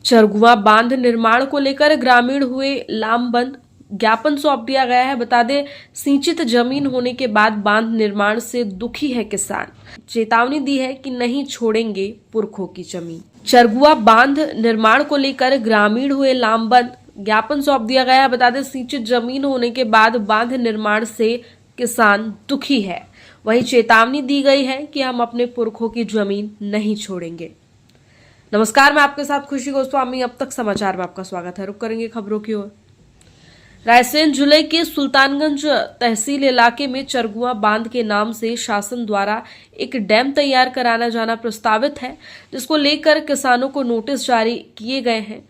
चरगुआ बांध निर्माण को लेकर ग्रामीण हुए लामबंद, ज्ञापन सौंप दिया गया है। बता दें, सिंचित जमीन होने के बाद बांध निर्माण से दुखी है किसान। चेतावनी दी है कि नहीं छोड़ेंगे पुरखों की जमीन। चरगुआ बांध निर्माण को लेकर ग्रामीण हुए लामबंद, ज्ञापन सौंप दिया गया है। बता दें, सिंचित जमीन होने के बाद बांध निर्माण से किसान दुखी है। वहीं चेतावनी दी गई है कि हम अपने पुरखों की जमीन नहीं छोड़ेंगे। नमस्कार, मैं आपके साथ खुशी गोस्वामी। अब तक समाचार में आपका स्वागत है। रुक करेंगे खबरों की ओर। रायसेन जिले के सुल्तानगंज तहसील इलाके में चरगुआ बांध के नाम से शासन द्वारा एक डैम तैयार कराना जाना प्रस्तावित है, जिसको लेकर किसानों को नोटिस जारी किए गए हैं।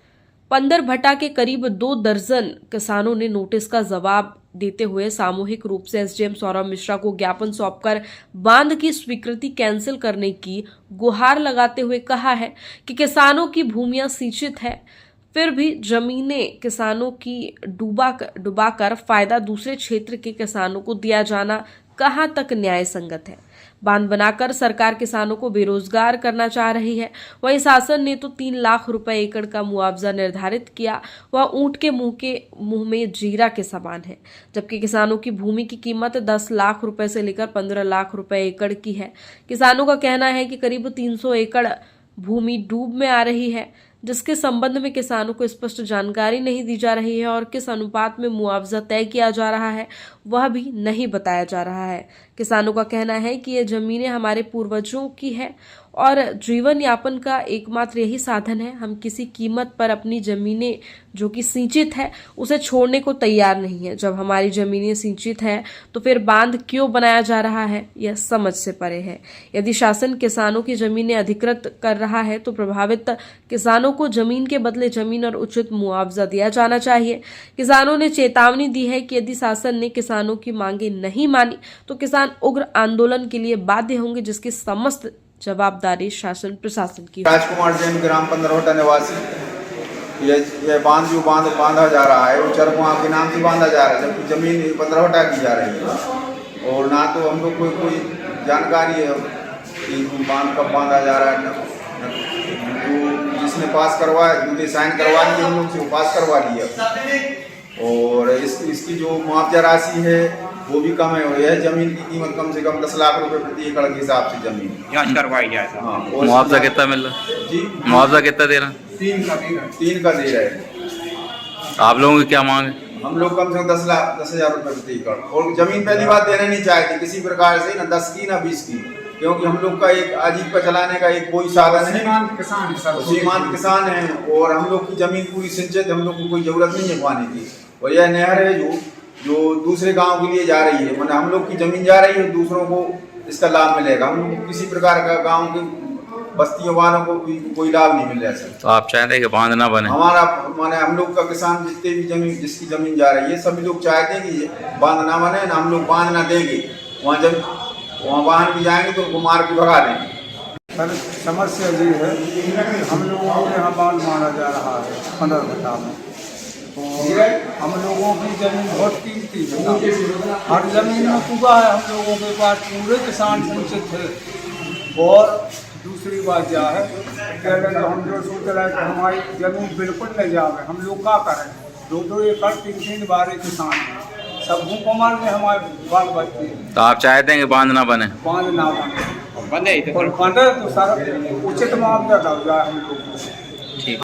पंदरभट्टा के करीब 2 दर्जन किसानों ने नोटिस का जवाब देते हुए सामूहिक रूप से एसडीएम सौरभ मिश्रा को ज्ञापन सौंपकर बांध की स्वीकृति कैंसिल करने की गुहार लगाते हुए कहा है कि किसानों की भूमियां सिंचित है, फिर भी जमीनें किसानों की डुबाकर फायदा दूसरे क्षेत्र के किसानों को दिया जाना कहां तक न्याय संगत है। बांध बनाकर सरकार किसानों को बेरोजगार करना चाह रही है। वहीं शासन ने तो 3 लाख रुपए एकड़ का मुआवजा निर्धारित किया, वह ऊंट के मुंह में जीरा के समान है, जबकि किसानों की भूमि की कीमत 10 लाख रुपए से लेकर 15 लाख रुपए एकड़ की है। किसानों का कहना है कि करीब 300 एकड़ भूमि डूब में आ रही है, जिसके संबंध में किसानों को स्पष्ट जानकारी नहीं दी जा रही है और किस अनुपात में मुआवजा तय किया जा रहा है वह भी नहीं बताया जा रहा है। किसानों का कहना है कि ये जमीनें हमारे पूर्वजों की है और जीवन यापन का एकमात्र यही साधन है। हम किसी कीमत पर अपनी जमीनें जो कि सिंचित है उसे छोड़ने को तैयार नहीं है। जब हमारी जमीनें सिंचित है तो फिर बांध क्यों बनाया जा रहा है, यह समझ से परे है। यदि शासन किसानों की जमीनें अधिकृत कर रहा है तो प्रभावित किसानों को जमीन के बदले जमीन और उचित मुआवजा दिया जाना चाहिए। किसानों ने चेतावनी दी है कि यदि शासन ने किसानों की मांगे नहीं मानी तो किसान उग्र आंदोलन के लिए बाध्य होंगे, जिसकी समस्त जवाबदारी शासन प्रशासन की। राजकुमार जैन, ग्राम पंदरभट्टा निवासी। ये बांधा जा रहा है वो चरगुआ के नाम से बांधा जा रहा है, जबकि जमीन पंदरभट्टा की जा रही है और ना तो हम लोग कोई जानकारी है कि बांध कब बांधा जा रहा है। तो जिसने पास करवाया, जिसने साइन करवा ली हम लोग से वो पास करवा लिया और इसकी जो मुआवजा राशि है वो भी कम है। यह जमीन की कीमत कम से कम 10 लाख रुपए प्रति एकड़ के हिसाब से जमीन जांच करवाई जाए। हाँ, मुआवजा कितना मिल रहा है जी? मुआवजा कितना दे रहा है? 3 का दे रहे हैं। आप लोगों की क्या मांग है? हम लोग कम से कम 10,000 रुपए प्रति एकड़ और जमीन पहली बात देना नहीं चाहते किसी प्रकार से, ना 10 की ना 20 की, क्योंकि हम लोग का एक आजीविका चलाने का एक कोई साधन है। सीमांत किसान है और हम लोग की जमीन पूरी सिंचित, हम लोग को कोई जरूरत नहीं है पानी की। और यह नहर है जो दूसरे गांव के लिए जा रही है, मतलब हम लोग की जमीन जा रही है, दूसरों को इसका लाभ मिलेगा। हम लोग को किसी प्रकार का गांव के बस्तियों वालों को कोई लाभ नहीं मिल रहा है। तो आप चाहते हैं कि बांध ना बने? हमारा माने हम लोग का किसान जितने भी जमीन जिसकी जमीन जा रही है सभी लोग चाहते हैं कि बांध ना बने, ना हम लोग बांध ना देंगे। वहाँ वाहन भी जाएंगे तो उनको मार के भगा देंगे। सर समस्या ये है, हम लोगों को यहाँ बांध मारा जा रहा है पंदरभट्टा में और हम लोगों की जमीन बहुत कीमती है। हर जमीन में कुआ है, हम लोगों के पास पूरे किसान सिंचित है। और दूसरी बात यह है कि अगर हम जो सोच रहे हैं कि हमारी जमीन बिल्कुल नहीं जावे, हम लोग क्या करें? 2-2 एकड़ 3-3 बारे किसान हैं, सब भूखमर में हमारे बाल बच्चे हैं। तो आप चाहते हैं कि बांध ना बने? बांध ना बने और बंदे तो सर उचित मुआवजा दो जाए हम लोग को। ठीक।